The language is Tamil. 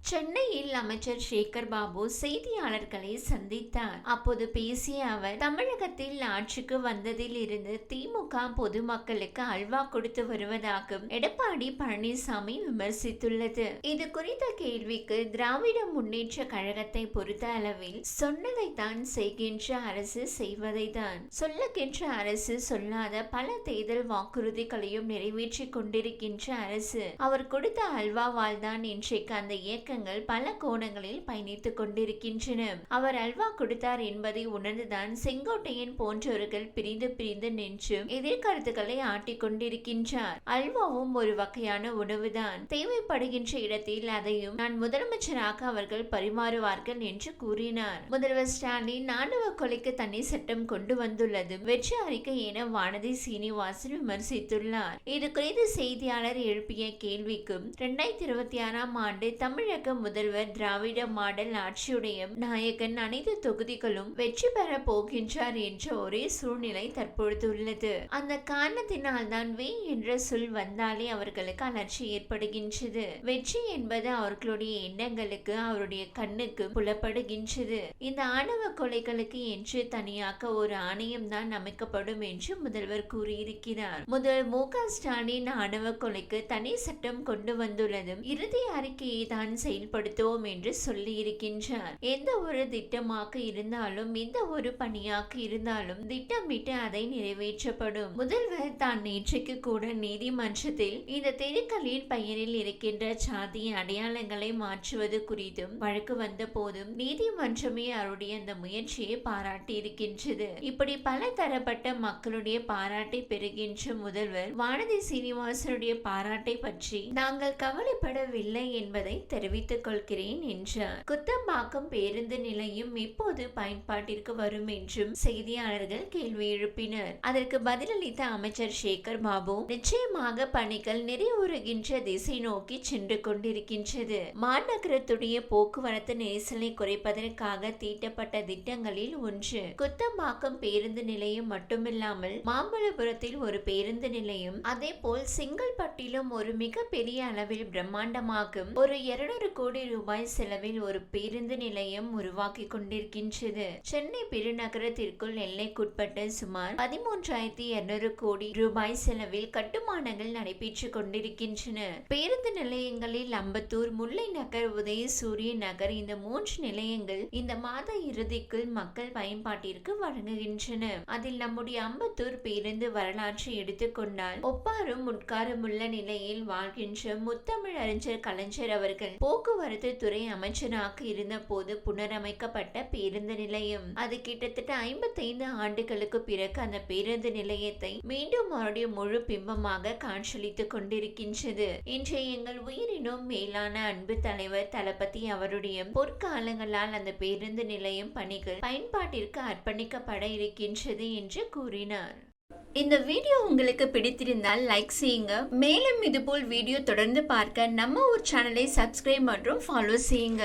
சென்னையில் அமைச்சர் சேகர் பாபு செய்தியாளர்களை சந்தித்தார். அப்போது பேசிய அவர், தமிழகத்தில் ஆட்சிக்கு வந்ததில் இருந்து திமுக பொதுமக்களுக்கு அல்வா கொடுத்து வருவதாகவும் எடப்பாடி பழனிசாமி விமர்சித்துள்ளது. இது குறித்த கேள்விக்கு, திராவிட முன்னேற்ற கழகத்தை பொறுத்த அளவில் சொன்னதைத்தான் செய்கின்ற அரசு செய்வதைத்தான், சொல்லுகின்ற அரசு சொல்லாத பல தேர்தல் வாக்குறுதிகளையும் நிறைவேற்றி கொண்டிருக்கின்ற அரசு. அவர் கொடுத்த அல்வாவால் தான் இன்றைக்கு அந்த இயக்க பல கோணங்களில் பயணித்துக் கொண்டிருக்கின்றன. அவர் அல்வா கொடுத்தார் என்பதை உணர்ந்துதான் செங்கோட்டையன் போன்றவர்கள் பிரிந்து பிரிந்து நின்று எதிர்கருத்துக்களை ஆட்டிக் கொண்டிருக்கின்றார். அல்வாவும் ஒரு வகையான உணவுதான். தேவைப்படுகின்ற இடத்தில் அதையும் நான் முதலமைச்சராக அவர்கள் பரிமாறுவார்கள் என்று கூறினார். முதல்வர் ஸ்டாலின் ஆணவ கொலைக்கு தனி சட்டம் கொண்டு வந்துள்ளது வெற்றி அறிக்கை என வானதி சீனிவாசன் விமர்சித்துள்ளார். இது குறித்து செய்தியாளர் எழுப்பிய கேள்விக்கும், 2026 ஆண்டு தமிழக முதல்வர் திராவிட மாடல் ஆட்சியுடைய நாயகன், அனைத்து தொகுதிகளும் வெற்றி பெற போகின்றார் என்ற ஒரே சூழ்நிலை தற்பொழுது உள்ளது. அந்த காரணத்தினால் தான் வே என்ற சொல் வந்தாலே அவர்களுக்கு அலர்ச்சி ஏற்படுகின்றது. வெற்றி என்பது அவர்களுடைய எண்ணங்களுக்கு, அவருடைய கண்ணுக்கு புலப்படுகின்றது. இந்த ஆணவ கொலைகளுக்கு என்று தனியாக ஒரு ஆணையம் தான் அமைக்கப்படும் என்று முதல்வர் கூறியிருக்கிறார். முதல்வர் மு.க.ஸ்டாலின் ஆணவ கொலைக்கு தனி சட்டம் கொண்டு வந்துள்ளதும் இறுதி அறிக்கையை தான் செயல்படுத்துவோம் என்று சொல்லி இருக்கின்றார். எந்த ஒரு திட்டமாக இருந்தாலும், எந்த ஒரு பணியாக இருந்தாலும் திட்டமிட்டு அதை நிறைவேற்றப்படும். முதல்வர் தான் நேற்றைக்கு கூட நீதிமன்றத்தில் இந்த தெருக்களின் பெயரில் இருக்கின்ற சாதி அடையாளங்களை மாற்றுவது குறித்தும் வழக்கு வந்த போதும் நீதிமன்றமே அவருடைய அந்த முயற்சியை பாராட்டி இருக்கின்றது. இப்படி பல தரப்பட்ட மக்களுடைய பாராட்டை பெறுகின்ற முதல்வர் வானதி சீனிவாசனுடைய பாராட்டை பற்றி நாங்கள் கவலைப்படவில்லை என்பதை தெரிவித்துக் கொள்கிறேன் என்றார். குத்தம்பாக்கம் பேருந்து நிலையம் இப்போது பயன்பாட்டிற்கு வரும் என்றும் செய்தியாளர்கள் கேள்வி எழுப்பினர். அதற்கு பதிலளித்த அமைச்சர் சேகர் பாபு, நிச்சயமாக பணிகள் நிறைவுறுகின்ற திசை நோக்கி சென்று கொண்டிருக்கின்றது. மாநகரத்துடைய போக்குவரத்து நெரிசலை குறைப்பதற்காக தீட்டப்பட்ட திட்டங்களில் ஒன்று குத்தம்பாக்கம் பேருந்து நிலையம் மட்டுமில்லாமல் மாமல்லபுரத்தில் ஒரு பேருந்து நிலையம், அதே போல் செங்கல்பட்டிலும் ஒரு மிகப்பெரிய அளவில் பிரம்மாண்டமாகும் ஒரு 200 கோடி ரூபாய் செலவில் ஒரு பேருந்து நிலையம் உருவாக்கி கொண்டிருக்கின்றது. சென்னை பெருநகரத்திற்குள் எல்லைக்குட்பட்ட சுமார் 13,200 கோடி ரூபாய் செலவில் கட்டுமானங்கள் நடைபெற்றுக் கொண்டிருக்கின்றன. பேருந்து நிலையங்களில் அம்பத்தூர், முல்லை நகர், உதயசூரிய நகர், இந்த 3 நிலையங்கள் இந்த மாத இறுதிக்குள் மக்கள் பயன்பாட்டிற்கு வழங்குகின்றன. அதில் நம்முடைய அம்பத்தூர் பேருந்து வரலாற்றை எடுத்துக்கொண்டால், ஒப்பாரும் உட்காரும் உள்ள நிலையில் வாழ்கின்ற முத்தமிழ் அறிஞர் கலைஞர் அவர்கள் போக்குவரத்து துறை அமைச்சராக இருந்த போது புனரமைக்கப்பட்ட பேருந்து நிலையம். அது கிட்டத்தட்ட 55 ஆண்டுகளுக்கு பிறகு அந்த பேருந்து நிலையத்தை மீண்டும் அவருடைய முழு பிம்பமாக காட்சியளித்துக் கொண்டிருக்கின்றது. இன்றைய எங்கள் உயிரினும் மேலான அன்பு தலைவர் தளபதி அவருடைய பொற்காலங்களால் அந்த பேருந்து நிலையம் பணிகள் பயன்பாட்டிற்கு அர்ப்பணிக்கப்பட இருக்கின்றது என்று கூறினார். இந்த வீடியோ உங்களுக்கு பிடித்திருந்தால் லைக் செய்யுங்க. மேலும் இதுபோல் வீடியோ தொடர்ந்து பார்க்க நம்ம ஒரு சேனலை சப்ஸ்கிரைப் மற்றும் ஃபாலோ செய்யுங்க.